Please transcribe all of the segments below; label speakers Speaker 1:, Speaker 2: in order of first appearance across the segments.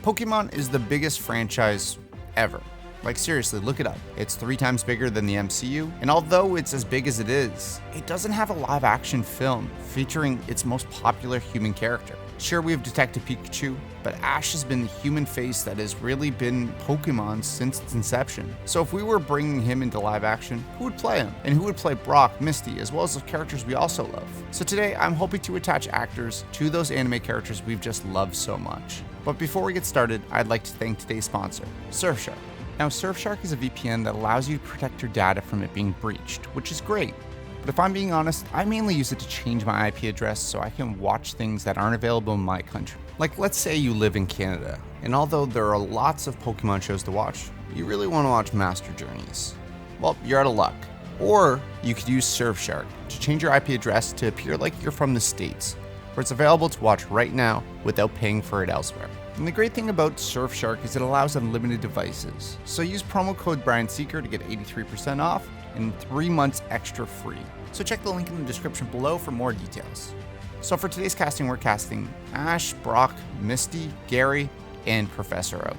Speaker 1: Pokémon is the biggest franchise ever. Like seriously, look it up. It's 3 times bigger than the MCU, and although it's as big as it doesn't have a live action film featuring its most popular human character. Sure, we have Detective Pikachu, but Ash has been the human face that has really been Pokemon since its inception. So if we were bringing him into live action, who would play him? And who would play Brock, Misty, as well as the characters we also love? So today, I'm hoping to attach actors to those anime characters we've just loved so much. But before we get started, I'd like to thank today's sponsor, Surfshark. Now, Surfshark is a VPN that allows you to protect your data from it being breached, which is great. But if I'm being honest, I mainly use it to change my IP address so I can watch things that aren't available in my country. Like, let's say you live in Canada, and although there are lots of Pokemon shows to watch, you really want to watch Master Journeys. Well, you're out of luck. Or you could use Surfshark to change your IP address to appear like you're from the States, where it's available to watch right now without paying for it elsewhere. And the great thing about Surfshark is it allows unlimited devices. So use promo code BrianSeeker to get 83% off and 3 months extra free. So check the link in the description below for more details. So for today's casting, we're casting Ash, Brock, Misty, Gary, and Professor Oak.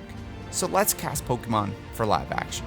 Speaker 1: So let's cast Pokemon for live action.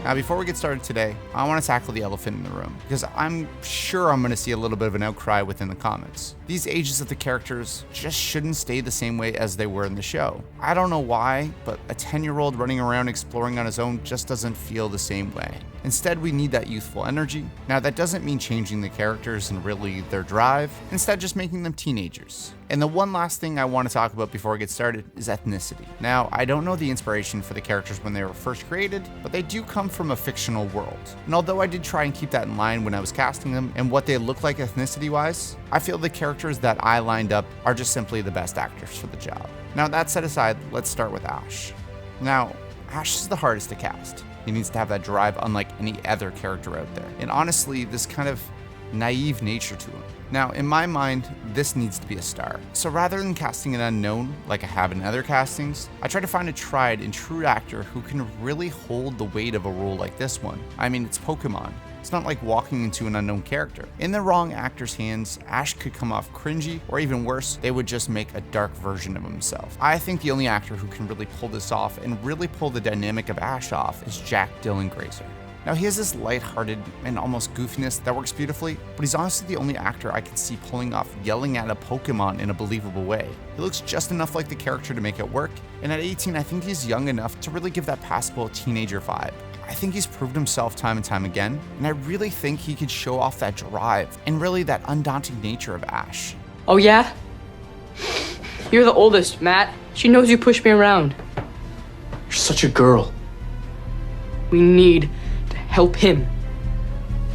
Speaker 1: Now, before we get started today, I want to tackle the elephant in the room, because I'm sure I'm going to see a little bit of an outcry within the comments. These ages of the characters just shouldn't stay the same way as they were in the show. I don't know why, but a 10-year-old running around exploring on his own just doesn't feel the same way. Instead, we need that youthful energy. Now, that doesn't mean changing the characters and really their drive, instead just making them teenagers. And the one last thing I want to talk about before I get started is ethnicity. Now, I don't know the inspiration for the characters when they were first created, but they do come from a fictional world. And although I did try and keep that in line when I was casting them and what they look like ethnicity-wise, I feel the characters that I lined up are just simply the best actors for the job. Now, that set aside, let's start with Ash. Now, Ash is the hardest to cast. He needs to have that drive unlike any other character out there. And honestly, this kind of naive nature to him. Now, in my mind, this needs to be a star. So rather than casting an unknown like I have in other castings, I try to find a tried and true actor who can really hold the weight of a role like this one. I mean, it's Pokemon. It's not like walking into an unknown character. In the wrong actor's hands, Ash could come off cringy, or even worse, they would just make a dark version of himself. I think the only actor who can really pull this off and really pull the dynamic of Ash off is Jack Dylan Grazer. Now, he has this lighthearted and almost goofiness that works beautifully, but he's honestly the only actor I can see pulling off yelling at a Pokemon in a believable way. He looks just enough like the character to make it work, and at 18, I think he's young enough to really give that passable teenager vibe. I think he's proved himself time and time again, and I really think he could show off that drive and really that undaunted nature of Ash.
Speaker 2: Oh yeah? You're the oldest, Matt. She knows you push me around.
Speaker 3: You're such a girl.
Speaker 2: We need to help him.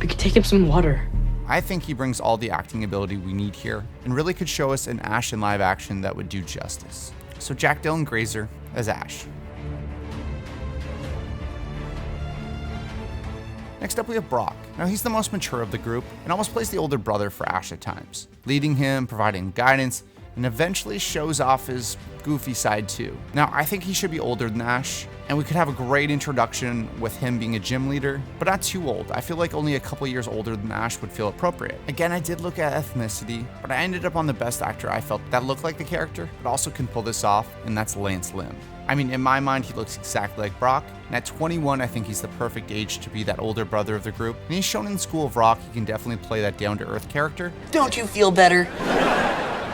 Speaker 2: We could take him some water.
Speaker 1: I think he brings all the acting ability we need here and really could show us an Ash in live action that would do justice. So Jack Dylan Grazer as Ash. Next up, we have Brock. Now, he's the most mature of the group and almost plays the older brother for Ash at times, leading him, providing guidance, and eventually shows off his goofy side too. Now, I think he should be older than Ash, and we could have a great introduction with him being a gym leader, but not too old. I feel like only a couple years older than Ash would feel appropriate. Again, I did look at ethnicity, but I ended up on the best actor I felt that looked like the character, but also can pull this off, and that's Lance Lim. I mean, in my mind, he looks exactly like Brock, and at 21, I think he's the perfect age to be that older brother of the group, and he's shown in School of Rock he can definitely play that down-to-earth character.
Speaker 4: Don't you feel better?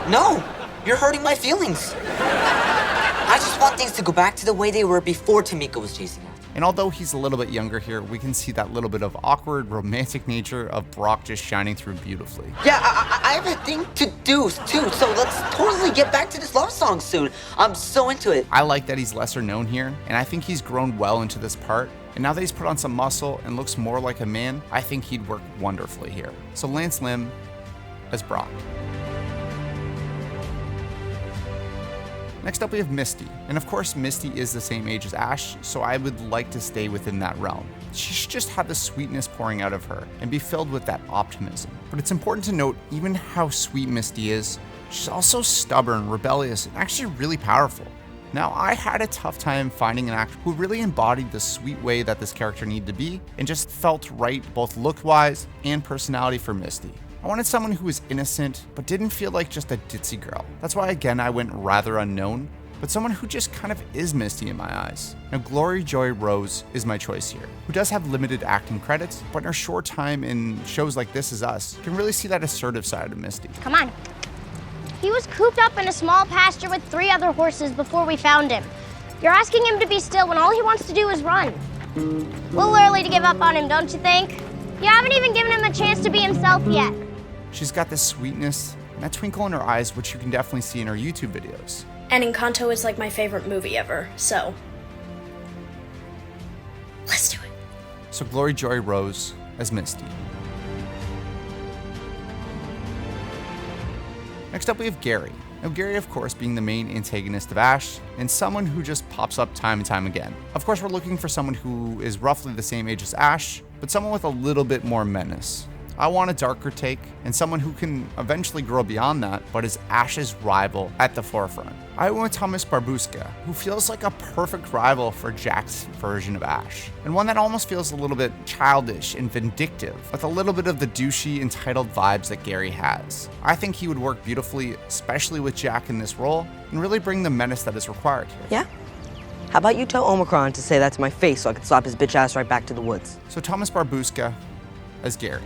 Speaker 4: No, you're hurting my feelings. I just want things to go back to the way they were before Tamika was chasing after.
Speaker 1: And although he's a little bit younger here, we can see that little bit of awkward, romantic nature of Brock just shining through beautifully.
Speaker 4: Yeah, I have a thing to do too, so let's totally get back to this love song soon. I'm so into it.
Speaker 1: I like that he's lesser known here, and I think he's grown well into this part. And now that he's put on some muscle and looks more like a man, I think he'd work wonderfully here. So Lance Lim as Brock. Next up, we have Misty. And of course, Misty is the same age as Ash, so I would like to stay within that realm. She should just have the sweetness pouring out of her and be filled with that optimism. But it's important to note even how sweet Misty is, she's also stubborn, rebellious, and actually really powerful. Now, I had a tough time finding an actor who really embodied the sweet way that this character needed to be and just felt right both look-wise and personality for Misty. I wanted someone who was innocent, but didn't feel like just a ditzy girl. That's why, again, I went rather unknown, but someone who just kind of is Misty in my eyes. Now, Glory Joy Rose is my choice here, who does have limited acting credits, but in her short time in shows like This Is Us, can really see that assertive side of Misty.
Speaker 5: Come on. He was cooped up in a small pasture with 3 other horses before we found him. You're asking him to be still when all he wants to do is run. A little early to give up on him, don't you think? You haven't even given him a chance to be himself yet.
Speaker 1: She's got this sweetness and that twinkle in her eyes, which you can definitely see in her YouTube videos.
Speaker 6: And Encanto is like my favorite movie ever, so let's do it.
Speaker 1: So Glory Joy Rose as Misty. Next up we have Gary. Now Gary, of course, being the main antagonist of Ash, and someone who just pops up time and time again. Of course, we're looking for someone who is roughly the same age as Ash, but someone with a little bit more menace. I want a darker take, and someone who can eventually grow beyond that, but is Ash's rival at the forefront. I went with Thomas Barbuska, who feels like a perfect rival for Jack's version of Ash, and one that almost feels a little bit childish and vindictive, with a little bit of the douchey, entitled vibes that Gary has. I think he would work beautifully, especially with Jack in this role, and really bring the menace that is required here.
Speaker 7: Yeah? How about you tell Omicron to say that to my face so I can slap his bitch ass right back to the woods?
Speaker 1: So Thomas Barbuska as Gary.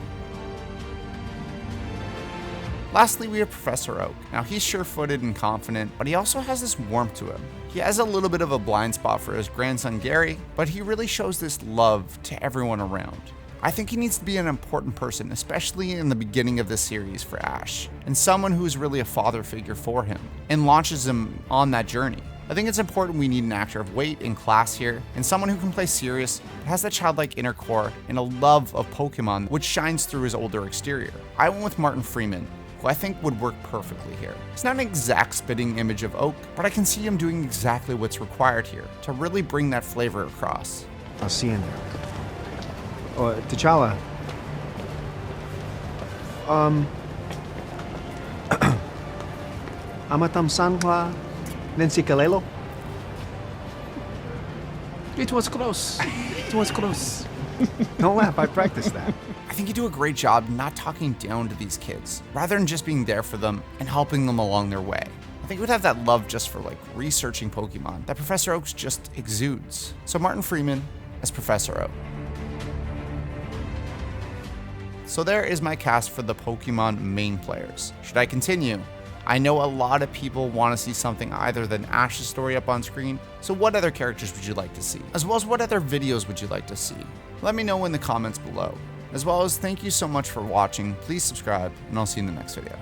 Speaker 1: Lastly, we have Professor Oak. Now, he's sure-footed and confident, but he also has this warmth to him. He has a little bit of a blind spot for his grandson Gary, but he really shows this love to everyone around. I think he needs to be an important person, especially in the beginning of the series for Ash, and someone who is really a father figure for him, and launches him on that journey. I think it's important we need an actor of weight and class here, and someone who can play serious, but has that childlike inner core and a love of Pokémon which shines through his older exterior. I went with Martin Freeman, who I think would work perfectly here. He's not an exact spitting image of Oak, but I can see him doing exactly what's required here to really bring that flavor across.
Speaker 8: I'll see you in there. Oh, T'Challa. Amatam Sanhua Nancy Kalelo?
Speaker 3: It was close. It was close.
Speaker 8: Don't laugh, I practiced that.
Speaker 1: I think you do a great job not talking down to these kids, rather than just being there for them and helping them along their way. I think you would have that love just for like researching Pokemon that Professor Oak just exudes. So Martin Freeman as Professor Oak. So there is my cast for the Pokemon main players. Should I continue? I know a lot of people want to see something either than Ash's story up on screen, so what other characters would you like to see? As well as what other videos would you like to see? Let me know in the comments below. As well as thank you so much for watching, please subscribe, and I'll see you in the next video.